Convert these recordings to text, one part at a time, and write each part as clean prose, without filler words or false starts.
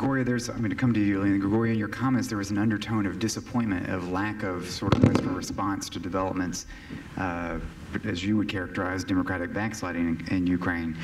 Hryhoriy, I'm going to come to you, Iulian. Hryhoriy, in your comments, there was an undertone of disappointment, of lack of sort of Western response to developments, as you would characterize democratic backsliding in Ukraine.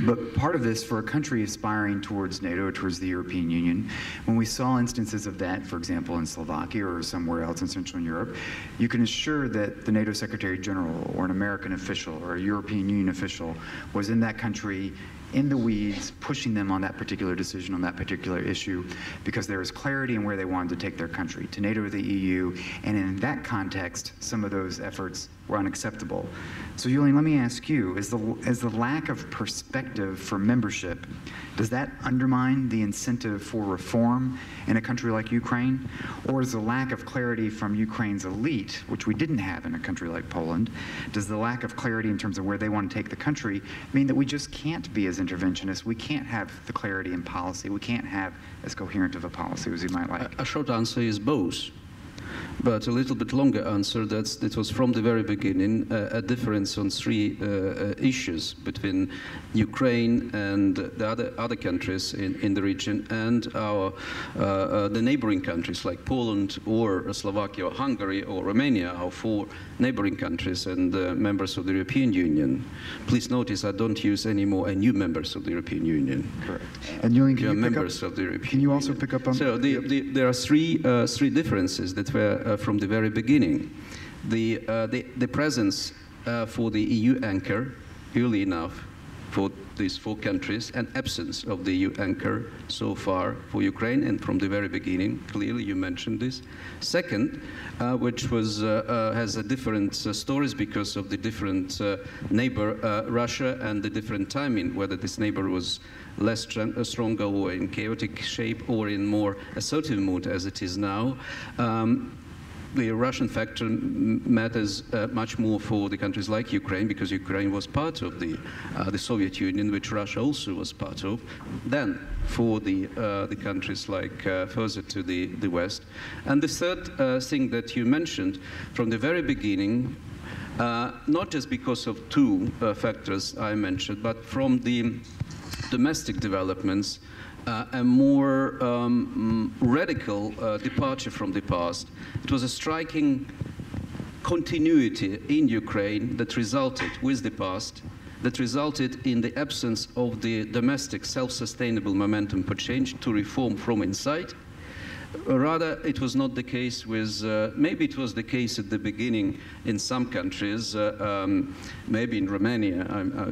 But part of this, for a country aspiring towards NATO, towards the European Union, when we saw instances of that, for example, in Slovakia or somewhere else in Central Europe, you can assure that the NATO Secretary General or an American official or a European Union official was in that country in the weeds, pushing them on that particular decision, on that particular issue, because there is clarity in where they wanted to take their country, to NATO or the EU, and in that context, some of those efforts were unacceptable. So Iulian, let me ask you, is the lack of perspective for membership, does that undermine the incentive for reform in a country like Ukraine? Or is the lack of clarity from Ukraine's elite, which we didn't have in a country like Poland, does the lack of clarity in terms of where they want to take the country mean that we just can't be as interventionists, we can't have the clarity in policy, we can't have as coherent of a policy as we might like? A short answer is both. But a little bit longer answer, it was from the very beginning a difference on three issues between Ukraine and the other countries in the region and the neighboring countries like Poland or Slovakia or Hungary or Romania, our four neighboring countries and members of the European Union. Please notice I don't use anymore a new members of the European Union. Correct. And Iulian, can you also pick up on? So there are three differences that were from the very beginning. The presence for the EU anchor, early enough, for these four countries, and absence of the EU anchor so far for Ukraine, and from the very beginning, clearly you mentioned this. Second, which was has a different stories because of the different neighbor, Russia, and the different timing, whether this neighbor was less stronger or in chaotic shape or in more assertive mood as it is now. The Russian factor matters much more for the countries like Ukraine, because Ukraine was part of the Soviet Union, which Russia also was part of, than for the countries like further to the West. And the third thing that you mentioned from the very beginning, not just because of two factors I mentioned, but from the domestic developments, a more radical departure from the past. It was a striking continuity in Ukraine that resulted with the past, that resulted in the absence of the domestic self-sustainable momentum for change to reform from inside. Rather, it was not the case with, maybe it was the case at the beginning in some countries, maybe in Romania,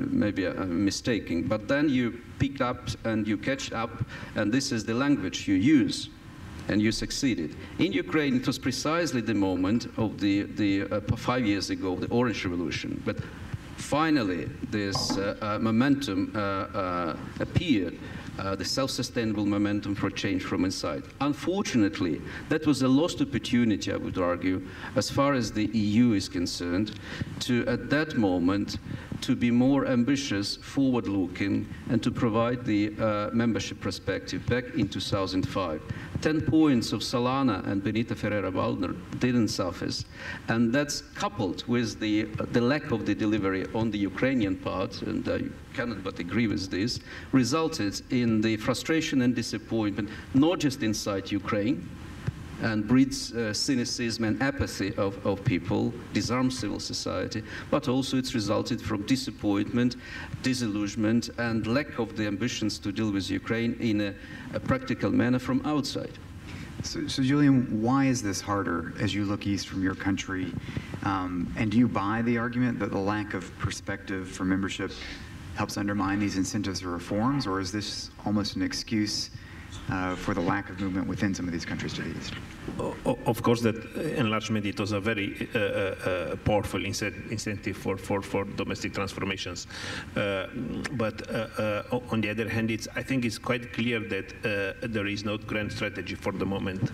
maybe I'm mistaken, but then you pick up and you catch up, and this is the language you use, and you succeeded. In Ukraine, it was precisely the moment of the 5 years ago, the Orange Revolution, but finally this momentum appeared. The self-sustainable momentum for change from inside. Unfortunately, that was a lost opportunity, I would argue, as far as the EU is concerned, to, at that moment, to be more ambitious, forward-looking, and to provide the membership perspective back in 2005. 10 points of Solana and Benita Ferrero-Waldner didn't surface, and that's coupled with the lack of the delivery on the Ukrainian part, and I cannot but agree with this, resulted in the frustration and disappointment, not just inside Ukraine, and breeds cynicism and apathy of people, disarms civil society, but also it's resulted from disappointment, disillusionment, and lack of the ambitions to deal with Ukraine in a practical manner from outside. So Iulian, why is this harder as you look east from your country? And do you buy the argument that the lack of perspective for membership helps undermine these incentives or reforms, or is this almost an excuse for the lack of movement within some of these countries to the east? Of course, that enlargement, it was a very powerful incentive for domestic transformations. But on the other hand, I think it's quite clear that there is no grand strategy for the moment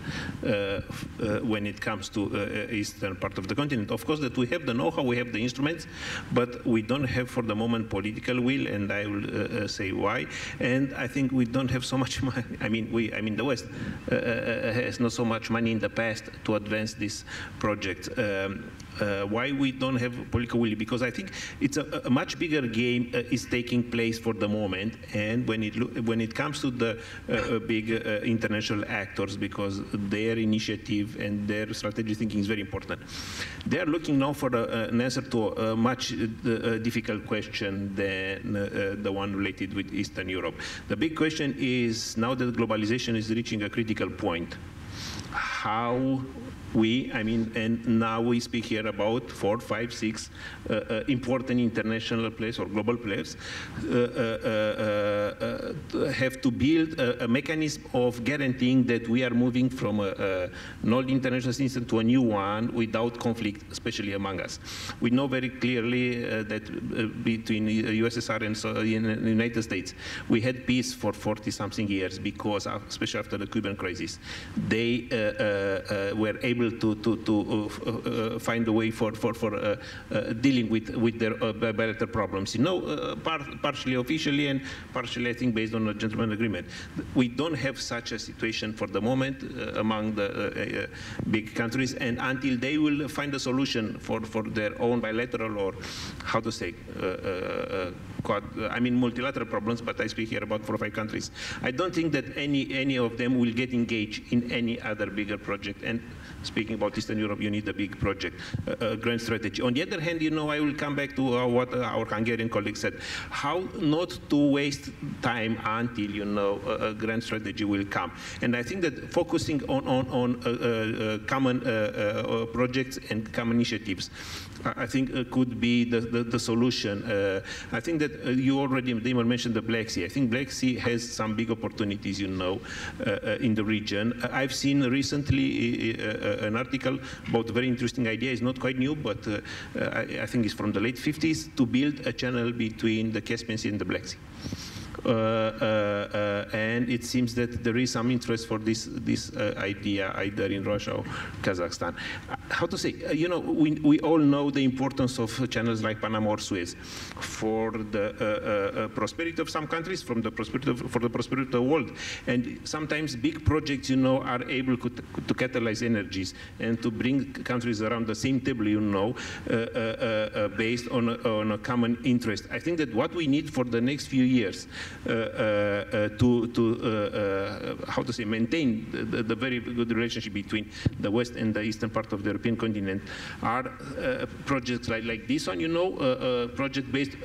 when it comes to eastern part of the continent. Of course, that we have the know-how, we have the instruments, but we don't have for the moment political will, and I will say why. And I think we don't have so much money. I mean, the West has not so much money in the past to advance this project. Why we don't have political will? Because I think it's a much bigger game is taking place for the moment, and when it comes to the big international actors, because their initiative and their strategic thinking is very important. They are looking now for an answer to a much difficult question than the one related with Eastern Europe. The big question is, now that globalization is reaching a critical point, how and now we speak here about 4, 5, 6 important international players or global players have to build a mechanism of guaranteeing that we are moving from an old international system to a new one without conflict, especially among us. We know very clearly that between USSR and the United States, we had peace for 40-something years because, especially after the Cuban crisis, they were able to find a way for dealing with their bilateral problems. Partially officially and partially, I think, based on a gentleman agreement. We don't have such a situation for the moment among the big countries, and until they will find a solution for their own bilateral or, how to say, multilateral problems, but I speak here about 4 or 5 countries. I don't think that any of them will get engaged in any other bigger project. And speaking about Eastern Europe, you need a big project, a grand strategy. On the other hand, I will come back to what our Hungarian colleague said. How not to waste time until, a grand strategy will come. And I think that focusing on common projects and common initiatives, I think could be the solution. I think that you already, Damon, mentioned the Black Sea. I think Black Sea has some big opportunities, in the region. I've seen recently an article about a very interesting idea. It's not quite new, but I think it's from the late 50s, to build a channel between the Caspian Sea and the Black Sea. And it seems that there is some interest for this idea either in Russia or Kazakhstan. How to say, we all know the importance of channels like Panama or Suez for the prosperity of some countries, for the prosperity of the world. And sometimes big projects, are able to catalyze energies and to bring countries around the same table, based on a common interest. I think that what we need for the next few years how to say, maintain the very good relationship between the West and the Eastern part of the European continent are projects like this one, project based.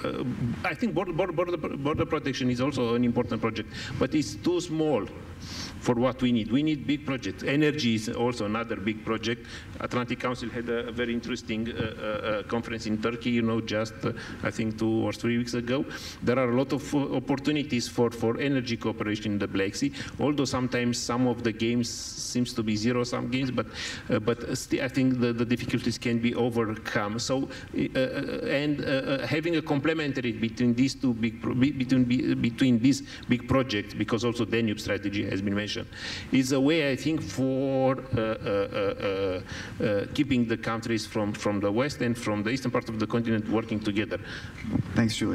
I think border protection is also an important project, but it's too small for what we need. We need big projects. Energy is also another big project. Atlantic Council had a very interesting conference in Turkey, just I think 2 or 3 weeks ago. There are a lot of opportunities for energy cooperation in the Black Sea, although sometimes some of the games seems to be zero-sum games, but still I think the difficulties can be overcome. So, having a complementary between these two between these big projects, because also Danube strategy has been mentioned, is a way, I think, for keeping the countries from the West and from the eastern part of the continent working together. Thanks, Julian.